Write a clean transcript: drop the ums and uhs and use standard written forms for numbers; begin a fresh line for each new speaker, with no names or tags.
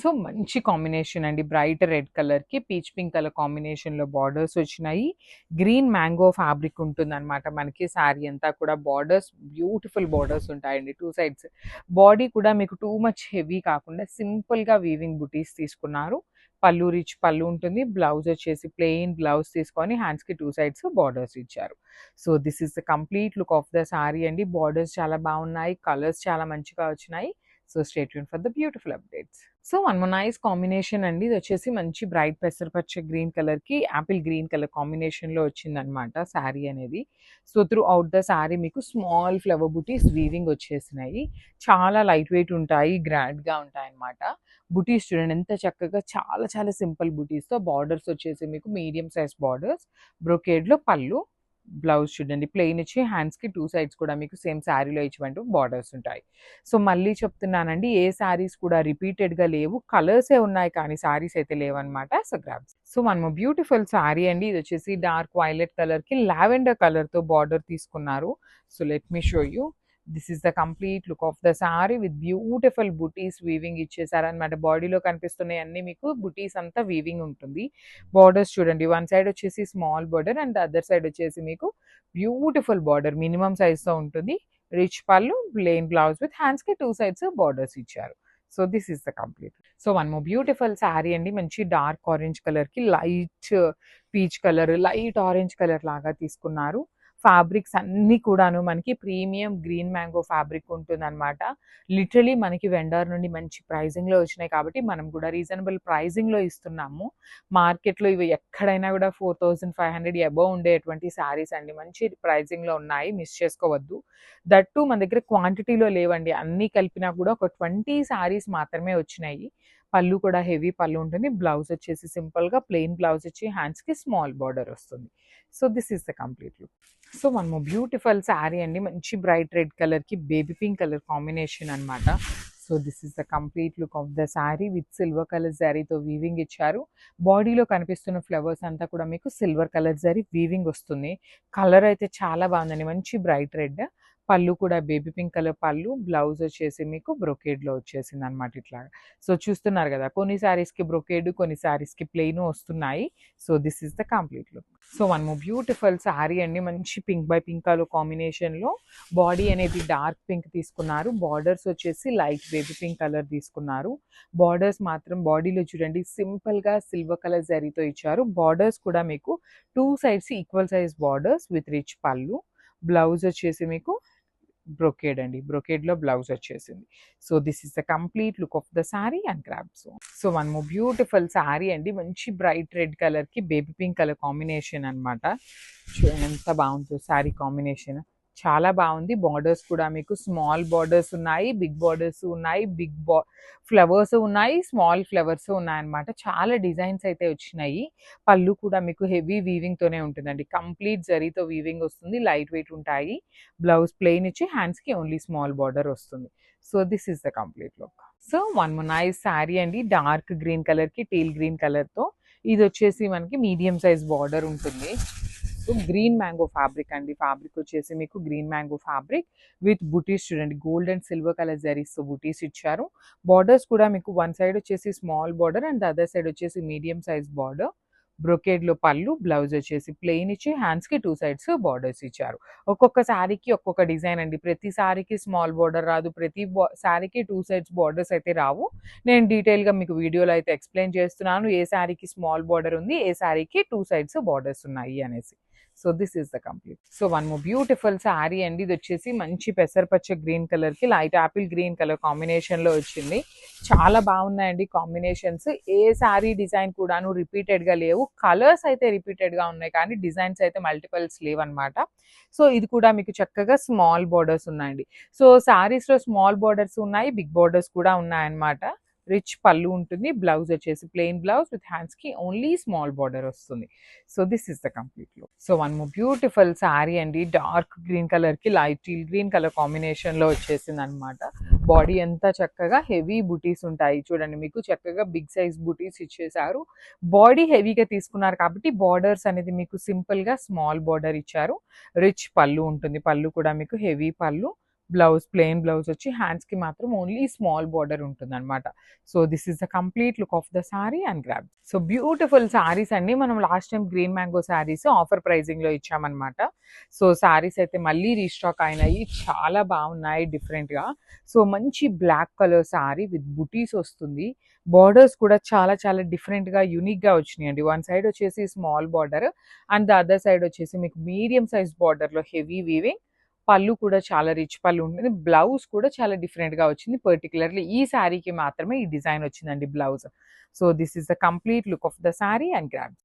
So మంచి combination అండి. Bright red కలర్‌కి పీచ్ పింక్ కలర్ కాంబినేషన్‌లో బార్డర్స్ వచ్చినాయి. గ్రీన్ మ్యాంగో ఫ్యాబ్రిక్ ఉంటుందనమాట మనకి శారీ అంతా కూడా. బార్డర్స్ బ్యూటిఫుల్ బార్డర్స్ ఉంటాయండి 2 సైడ్స్. బాడీ కూడా మీకు టూ మచ్ హెవీ కాకుండా సింపుల్‌గా వీవింగ్ బుటీస్ తీసుకున్నారు. పళ్ళు రిచ్ పళ్ళు ఉంటుంది. బ్లౌజ్ వచ్చేసి ప్లెయిన్ బ్లౌజ్ తీసుకొని హ్యాండ్స్‌కి 2 సైడ్స్ బార్డర్స్ ఇచ్చారు. So this is the complete look of the sari అండి. బార్డర్స్ చాలా బాగున్నాయి. కలర్స్ చాలా మంచిగా వచ్చినాయి. So stay tune for the beautiful updates. So one more nice combination అండి. ఇది వచ్చేసి మంచి బ్రైట్ పెసరపచ్చ గ్రీన్ కలర్‌కి యాపిల్ గ్రీన్ కలర్ కాంబినేషన్‌లో వచ్చిందనమాట శారీ అనేది. So through out the sari మీకు స్మాల్ ఫ్లవర్ బుటీస్ వీవింగ్ వచ్చేసినాయి. చాలా లైట్ వెయిట్ ఉంటాయి. గ్రాండ్‌గా ఉంటాయన్నమాట. బుటీస్ చూడండి ఎంత చక్కగా చాలా చాలా సింపుల్ బుటీస్‌తో బార్డర్స్ వచ్చేసి మీకు మీడియం సైజ్ బార్డర్స్. బ్రొకేడ్‌లో పళ్ళు. బ్లౌజ్ చూడండి ప్లెయిన్ ఇచ్చి హ్యాండ్స్‌కి 2 సైడ్స్ కూడా మీకు సేమ్ శారీలో ఇచ్చినట్టు బార్డర్స్ ఉంటాయి. సో మళ్ళీ చెప్తున్నానండి, ఏ శారీస్ కూడా రిపీటెడ్‌గా లేవు. కలర్సే ఉన్నాయి కానీ శారీస్ అయితే లేవన్నమాట. So grabs. సో మనము బ్యూటిఫుల్ శారీ అండి. ఇది వచ్చేసి డార్క్ వైలెట్ కలర్‌కి లావెండర్ కలర్‌తో బార్డర్ తీసుకున్నారు. So let me show you. This is the complete look of the sari with beautiful బుటీస్ వీవింగ్ ఇచ్చేసారనమాట. బాడీలో కనిపిస్తున్నాయి అన్నీ మీకు బుటీస్ అంతా వీవింగ్ ఉంటుంది. బార్డర్స్ చూడండి, వన్ సైడ్ వచ్చేసి small border and other side వచ్చేసి మీకు బ్యూటిఫుల్ బార్డర్ మినిమం సైజ్‌తో ఉంటుంది. రిచ్ పళ్ళు, ప్లెయిన్ బ్లౌజ్ విత్ హ్యాండ్స్‌కి 2 సైడ్స్ బార్డర్స్ ఇచ్చారు. So this is the complete. So one more beautiful sari అండి. మంచి డార్క్ ఆరెంజ్ కలర్‌కి light peach colour, light orange colour లాగా తీసుకున్నారు. ఫ్యాబ్రిక్స్ అన్నీ కూడాను మనకి ప్రీమియం గ్రీన్ మ్యాంగో ఫ్యాబ్రిక్ ఉంటుందనమాట. లిటరలీ మనకి వెండర్ నుండి మంచి ప్రైజింగ్‌లో వచ్చినాయి కాబట్టి మనం కూడా రీజనబుల్ ప్రైజింగ్‌లో ఇస్తున్నాము. మార్కెట్‌లో ఇవి ఎక్కడైనా కూడా 4500 అబోవ్ ఉండేటువంటి శారీస్ అండి. మంచి ప్రైజింగ్‌లో ఉన్నాయి. మిస్ చేసుకోవద్దు. దట్ టూ మన దగ్గర క్వాంటిటీలో లేవండి. అన్నీ కలిపినా కూడా ఒక 20 శారీస్ మాత్రమే వచ్చినాయి. పళ్ళు కూడా హెవీ పళ్ళు ఉంటుంది. బ్లౌజ్ వచ్చేసి సింపుల్‌గా ప్లెయిన్ బ్లౌజ్ ఇచ్చి హ్యాండ్స్‌కి స్మాల్ బార్డర్ వస్తుంది. So this is the complete look. So మనము బ్యూటిఫుల్ శారీ అండి. మంచి బ్రైట్ రెడ్ కలర్‌కి బేబీ పింక్ కలర్ కాంబినేషన్ అనమాట. So this is the complete look of the sari with silver colour జరీతో వీవింగ్ ఇచ్చారు. బాడీలో కనిపిస్తున్న ఫ్లవర్స్ అంతా కూడా మీకు సిల్వర్ కలర్ జరీ వీవింగ్ వస్తుంది. కలర్ అయితే చాలా బాగుందండి. మంచి బ్రైట్ రెడ్. పళ్ళు కూడా బేబీ పింక్ కలర్ పళ్ళు. బ్లౌజ్ వచ్చేసి మీకు బ్రొకేడ్‌లో వచ్చేసిందనమాట ఇట్లాగా. సో చూస్తున్నారు కదా! కొన్ని శారీస్‌కి బ్రొకేడ్, కొన్ని శారీస్‌కి ప్లెయిన్ వస్తున్నాయి. So this is the complete look. So one more beautiful sari అండి. మంచి పింక్ బై పింక్ కలర్ కాంబినేషన్‌లో బాడీ అనేది డార్క్ పింక్ తీసుకున్నారు. బార్డర్స్ వచ్చేసి లైట్ బేబీ పింక్ కలర్ తీసుకున్నారు. బార్డర్స్ మాత్రం బాడీలో చూడండి సింపుల్‌గా సిల్వర్ కలర్ జరీతో ఇచ్చారు. బార్డర్స్ కూడా మీకు 2 sides equal size borders with rich పళ్ళు. బ్లౌజ్ వచ్చేసి మీకు బ్రొకేడ్ అండి. బ్రొకేడ్‌లో బ్లౌజ్ వచ్చేసింది. So this is the complete look of the sari and grabs. So one more beautiful sari అండి. మంచి బ్రైట్ రెడ్ కలర్‌కి బేబీ పింక్ కలర్ కాంబినేషన్ అనమాట. చూడండి ఎంత బాగుందో శారీ కాంబినేషన్. చాలా బాగుంది. బార్డర్స్ కూడా మీకు స్మాల్ బార్డర్స్ ఉన్నాయి, బిగ్ బార్డర్స్ ఉన్నాయి, ఫ్లవర్స్ ఉన్నాయి, స్మాల్ ఫ్లవర్స్ ఉన్నాయన్నమాట. చాలా డిజైన్స్ అయితే వచ్చినాయి. పళ్ళు కూడా మీకు హెవీ వీవింగ్‌తోనే ఉంటుందండి. కంప్లీట్ జరీతో వీవింగ్ వస్తుంది. లైట్ వెయిట్ ఉంటాయి. బ్లౌజ్ ప్లెయిన్ ఇచ్చి హ్యాండ్స్‌కి ఓన్లీ స్మాల్ బార్డర్ వస్తుంది. So this is the complete look. So one more nice sari అండి. డార్క్ గ్రీన్ కలర్‌కి టీల్ గ్రీన్ కలర్‌తో. ఇది వచ్చేసి మనకి మీడియం సైజ్ బార్డర్ ఉంటుంది. సో గ్రీన్ మ్యాంగో ఫ్యాబ్రిక్ అండి. ఫ్యాబ్రిక్ వచ్చేసి మీకు గ్రీన్ మ్యాంగో ఫ్యాబ్రిక్ విత్ బుటీస్ చూడండి. గోల్డ్ అండ్ సిల్వర్ కలర్ జరీస్‌తో బుటీస్ ఇచ్చారు. బార్డర్స్ కూడా మీకు వన్ సైడ్ వచ్చేసి small border and other side వచ్చేసి మీడియం సైజ్ బార్డర్. బ్రొకేడ్‌లో పళ్ళు, బ్లౌజ్ వచ్చేసి ప్లెయిన్ ఇచ్చి హ్యాండ్స్‌కి 2 సైడ్స్ బార్డర్స్ ఇచ్చారు. ఒక్కొక్క శారీకి ఒక్కొక్క డిజైన్ అండి. ప్రతి శారీకి స్మాల్ బార్డర్ రాదు. ప్రతి శారీకి 2 సైడ్స్ బార్డర్స్ అయితే రావు. నేను డీటెయిల్‌గా మీకు వీడియోలో అయితే ఎక్స్‌ప్లెయిన్ చేస్తున్నాను. ఏ శారీకి స్మాల్ బార్డర్ ఉంది, ఏ శారీకి 2 సైడ్స్ బార్డర్స్ ఉన్నాయి అనేసి. So this is the complete. So one more beautiful sari అండి. ఇది వచ్చేసి మంచి పెసరపచ్చ గ్రీన్ కలర్‌కి లైట్ యాపిల్ గ్రీన్ కలర్ కాంబినేషన్‌లో వచ్చింది. చాలా బాగున్నాయండి కాంబినేషన్స్. ఏ శారీ డిజైన్ కూడాను రిపీటెడ్‌గా లేవు. కలర్స్ అయితే రిపీటెడ్‌గా ఉన్నాయి కానీ డిజైన్స్ అయితే మల్టిపుల్స్ లేవన్నమాట. సో ఇది కూడా మీకు చక్కగా స్మాల్ బార్డర్స్ ఉన్నాయండి. సో శారీస్‌లో స్మాల్ బార్డర్స్ ఉన్నాయి, బిగ్ బార్డర్స్ కూడా ఉన్నాయన్నమాట. రిచ్ పళ్ళు ఉంటుంది. బ్లౌజ్ వచ్చేసి ప్లెయిన్ బ్లౌజ్ విత్ హ్యాండ్స్‌కి ఓన్లీ స్మాల్ బార్డర్ వస్తుంది. So this is the complete look. So one more beautiful sari అండి. డార్క్ గ్రీన్ కలర్‌కి లైట్ టీల్ గ్రీన్ కలర్ కాంబినేషన్‌లో వచ్చేసిందనమాట. బాడీ అంతా చక్కగా హెవీ బుటీస్ ఉంటాయి. చూడండి మీకు చక్కగా బిగ్ సైజ్ బుటీస్ ఇచ్చేసారు. బాడీ హెవీగా తీసుకున్నారు కాబట్టి బార్డర్స్ అనేది మీకు సింపుల్‌గా స్మాల్ బార్డర్ ఇచ్చారు. రిచ్ పళ్ళు ఉంటుంది. పళ్ళు కూడా మీకు హెవీ పళ్ళు. బ్లౌజ్ ప్లెయిన్ బ్లౌజ్ వచ్చి హ్యాండ్స్కి మాత్రం ఓన్లీ స్మాల్ బార్డర్ ఉంటుంది అనమాట. So this is the complete look of the sari and grab. So beautiful saris అండి. మనం last time green mango saris offer pricing లో ఇచ్చామన్నమాట. సో సారీస్ అయితే మళ్ళీ రీస్టాక్ అయినాయి, చాలా బాగున్నాయి డిఫరెంట్గా. సో మంచి బ్లాక్ కలర్ సారీ విత్ బుటీస్ వస్తుంది. బార్డర్స్ కూడా చాలా చాలా డిఫరెంట్గా యూనిక్గా వచ్చినాయండి. వన్ సైడ్ వచ్చేసి small border and the other side వచ్చేసి మీకు మీడియం సైజ్ బార్డర్లో హెవీ వీవింగ్. పళ్ళు కూడా చాలా రిచ్ పళ్ళు ఉంటుంది. బ్లౌజ్ కూడా చాలా డిఫరెంట్గా వచ్చింది. పర్టికులర్లీ ఈ శారీకి మాత్రమే ఈ డిజైన్ వచ్చిందండి blouse. So this is the complete look of the sari and grab.